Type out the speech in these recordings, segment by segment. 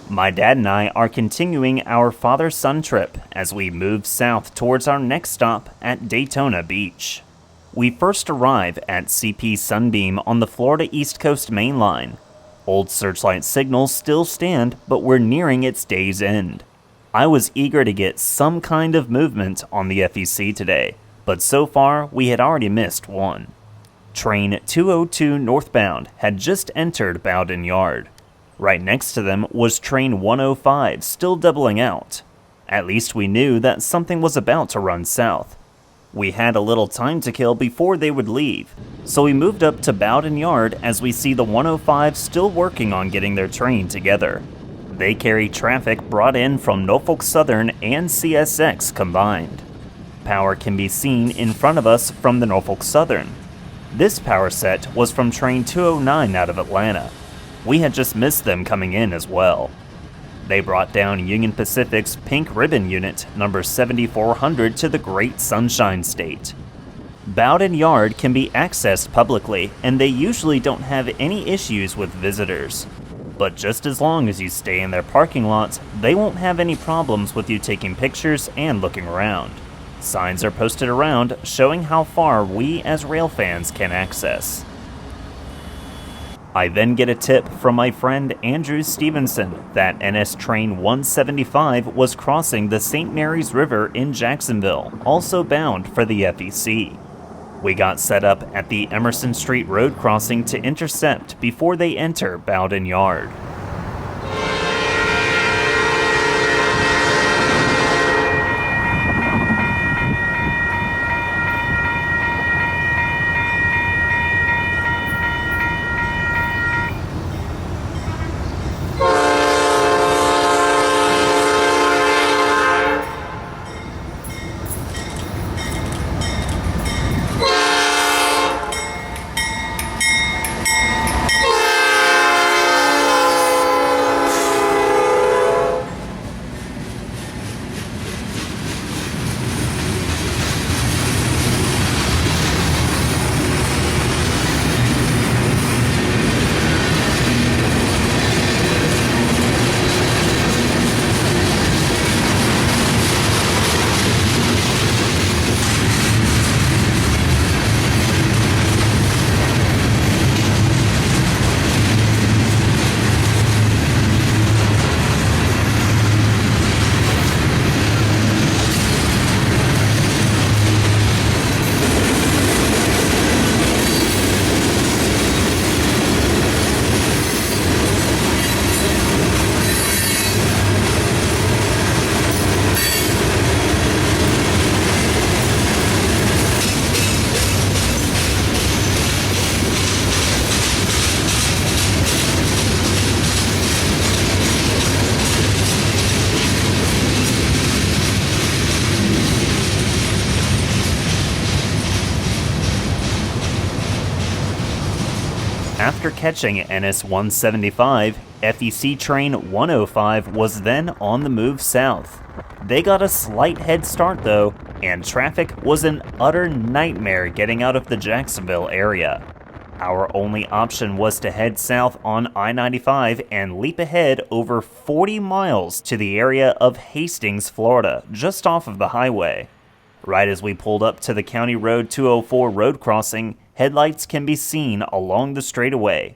My dad and I are continuing our father-son trip as we move south towards our next stop at Daytona Beach. We first arrive at CP Sunbeam on the Florida East Coast Main Line. Old searchlight signals still stand, but we're nearing its day's end. I was eager to get some kind of movement on the FEC today, but so far we had already missed one. Train 202 northbound had just entered Bowen Yard. Right next to them was train 105 still doubling out. At least we knew that something was about to run south. We had a little time to kill before they would leave, so we moved up to Bowen Yard as we see the 105 still working on getting their train together. They carry traffic brought in from Norfolk Southern and CSX combined. Power can be seen in front of us from the Norfolk Southern. This power set was from train 209 out of Atlanta. We had just missed them coming in as well. They brought down Union Pacific's Pink Ribbon Unit number 7400 to the Great Sunshine State. Bowen Yard can be accessed publicly, and they usually don't have any issues with visitors. But just as long as you stay in their parking lots, they won't have any problems with you taking pictures and looking around. Signs are posted around showing how far we as rail fans can access. I then get a tip from my friend Andrew Stevenson that NS Train 175 was crossing the St. Mary's River in Jacksonville, also bound for the FEC. We got set up at the Emerson Street Road crossing to intercept before they enter Bowen Yard. After catching NS 175, FEC train 105 was then on the move south. They got a slight head start though, and traffic was an utter nightmare getting out of the Jacksonville area. Our only option was to head south on I-95 and leap ahead over 40 miles to the area of Hastings, Florida, just off of the highway. Right as we pulled up to the County Road 204 road crossing, headlights can be seen along the straightaway.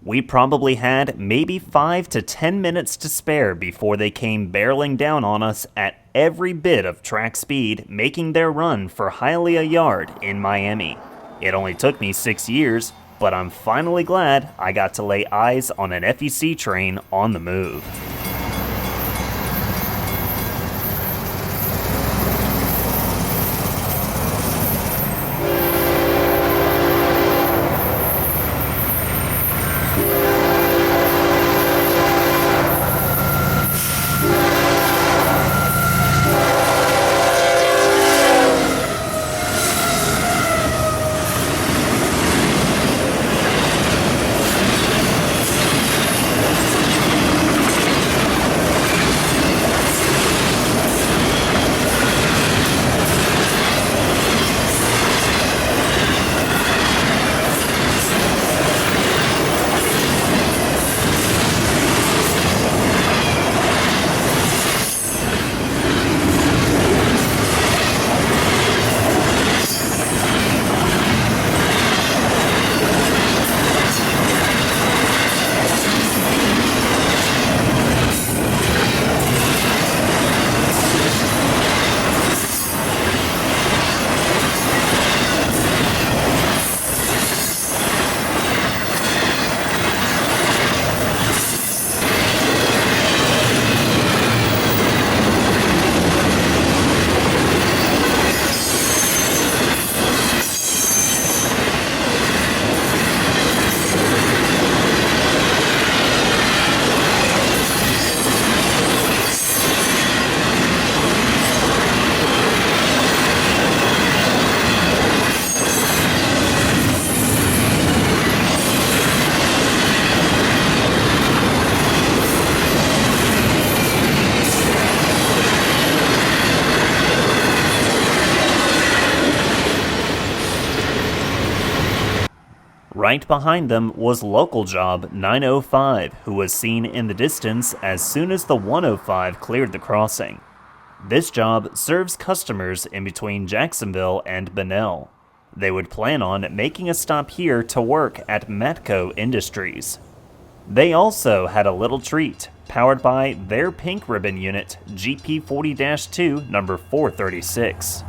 We probably had maybe 5 to 10 minutes to spare before they came barreling down on us at every bit of track speed, making their run for Hialeah Yard in Miami. It only took me 6 years, but I'm finally glad I got to lay eyes on an FEC train on the move. Right behind them was local job 905, who was seen in the distance as soon as the 105 cleared the crossing. This job serves customers in between Jacksonville and Bunnell. They would plan on making a stop here to work at Matco Industries. They also had a little treat, powered by their pink ribbon unit, GP40-2 number 436.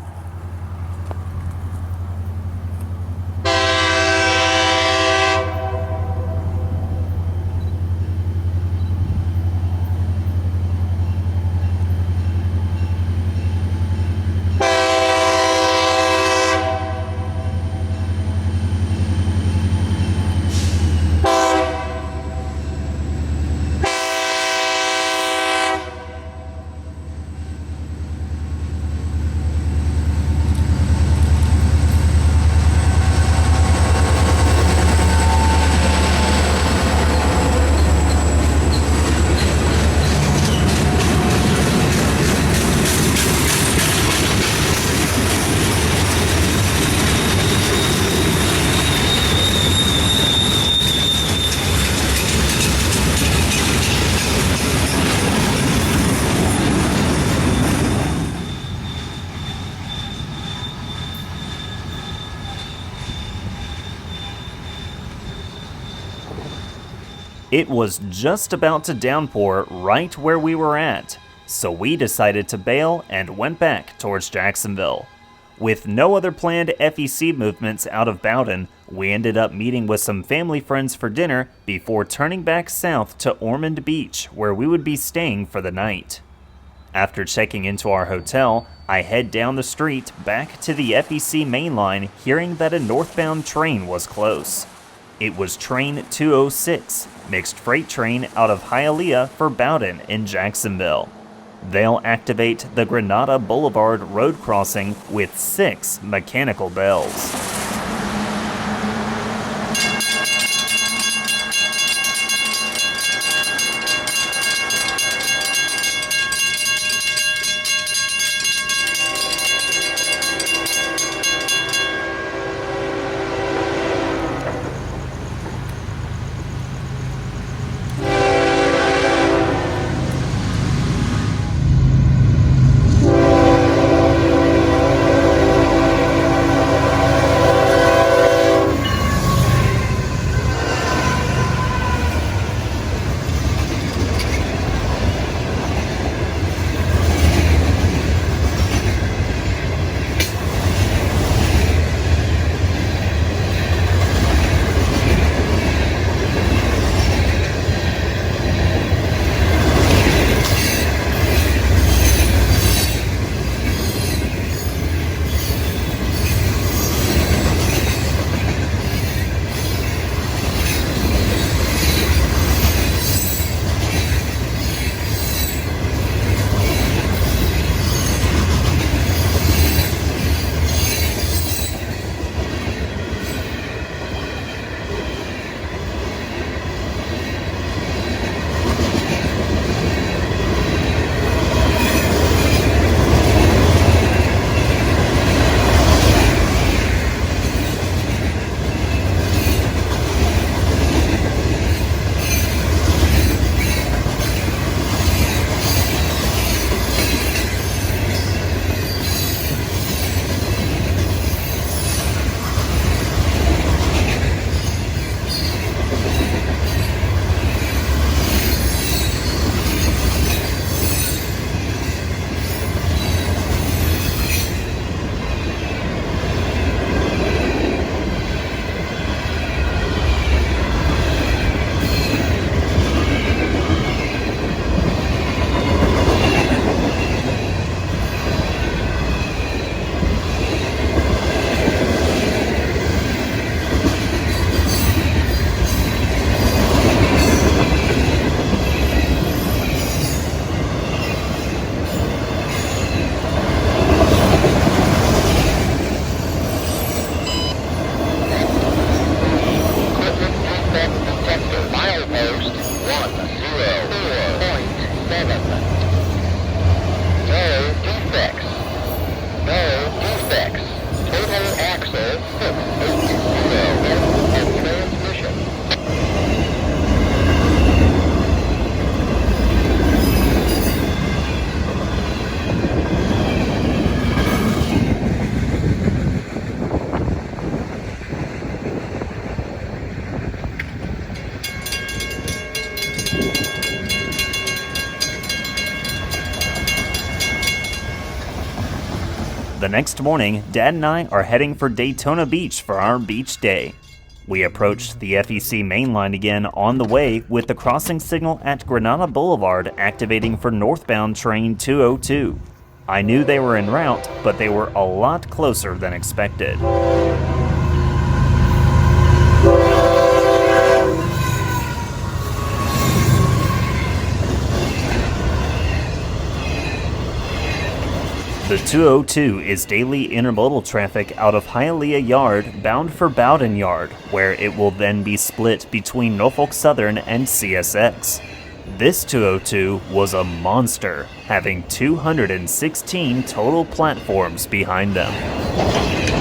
It was just about to downpour right where we were at, so we decided to bail and went back towards Jacksonville. With no other planned FEC movements out of Bowden, we ended up meeting with some family friends for dinner before turning back south to Ormond Beach, where we would be staying for the night. After checking into our hotel, I head down the street back to the FEC main line, hearing that a northbound train was close. It was train 206, mixed freight train out of Hialeah for Bowden in Jacksonville. They'll activate the Granada Boulevard road crossing with 6 mechanical bells. The next morning, Dad and I are heading for Daytona Beach for our beach day. We approached the FEC main line again on the way, with the crossing signal at Granada Boulevard activating for northbound train 202. I knew they were en route, but they were a lot closer than expected. The 202 is daily intermodal traffic out of Hialeah Yard bound for Bowen Yard, where it will then be split between Norfolk Southern and CSX. This 202 was a monster, having 216 total platforms behind them.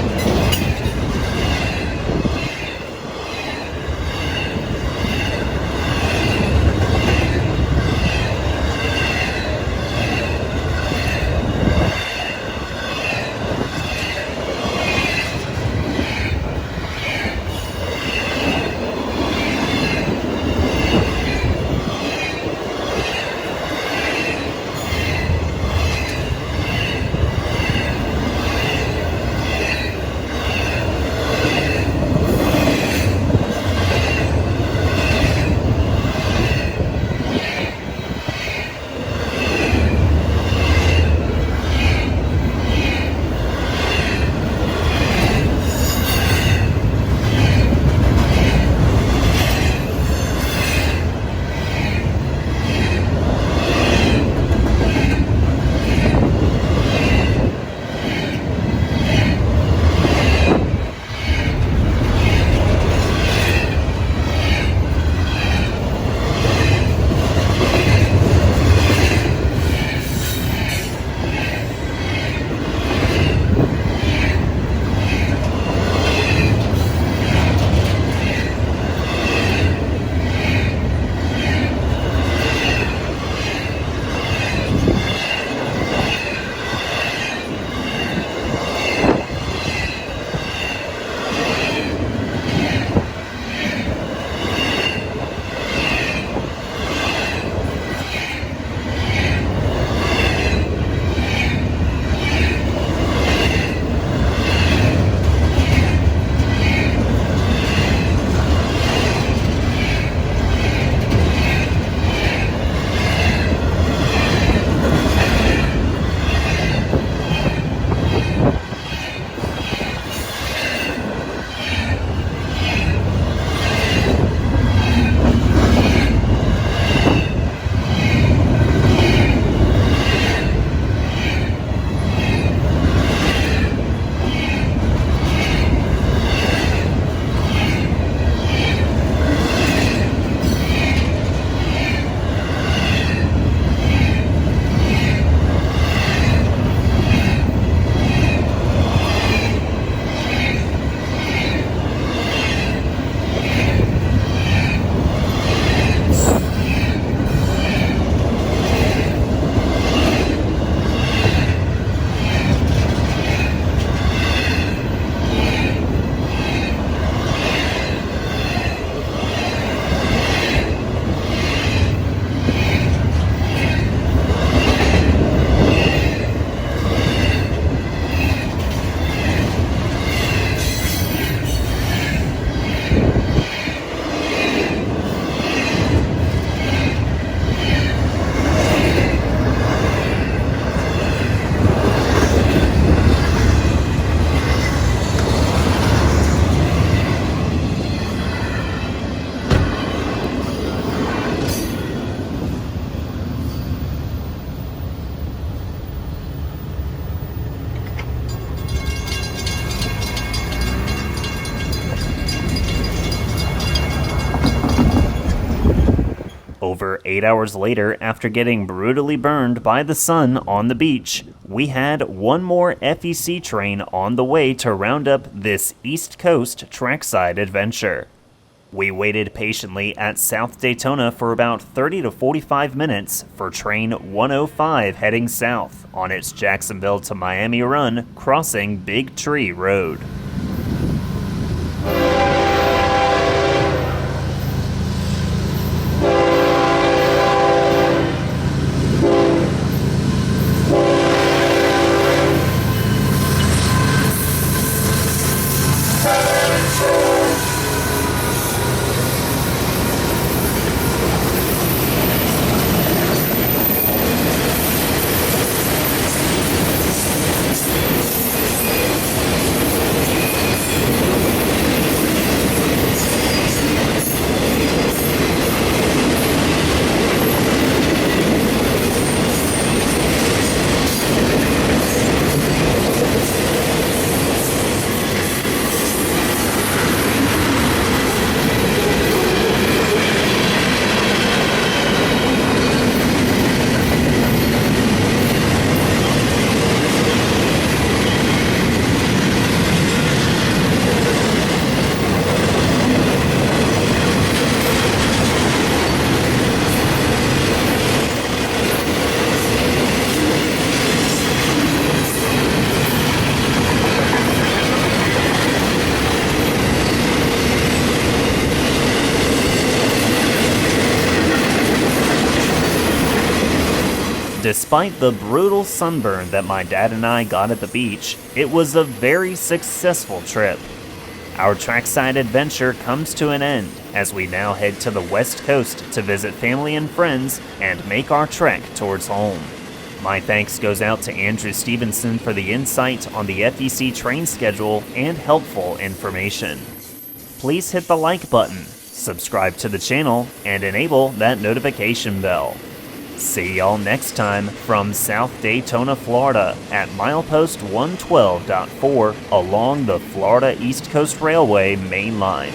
Over 8 hours later, after getting brutally burned by the sun on the beach, we had one more FEC train on the way to round up this East Coast trackside adventure. We waited patiently at South Daytona for about 30 to 45 minutes for train 105 heading south on its Jacksonville to Miami run, crossing Big Tree Road. Despite the brutal sunburn that my dad and I got at the beach, it was a very successful trip. Our trackside adventure comes to an end as we now head to the west coast to visit family and friends and make our trek towards home. My thanks goes out to Andrew Stevenson for the insight on the FEC train schedule and helpful information. Please hit the like button, subscribe to the channel, and enable that notification bell. See y'all next time from South Daytona, Florida at milepost 112.4 along the Florida East Coast Railway main line.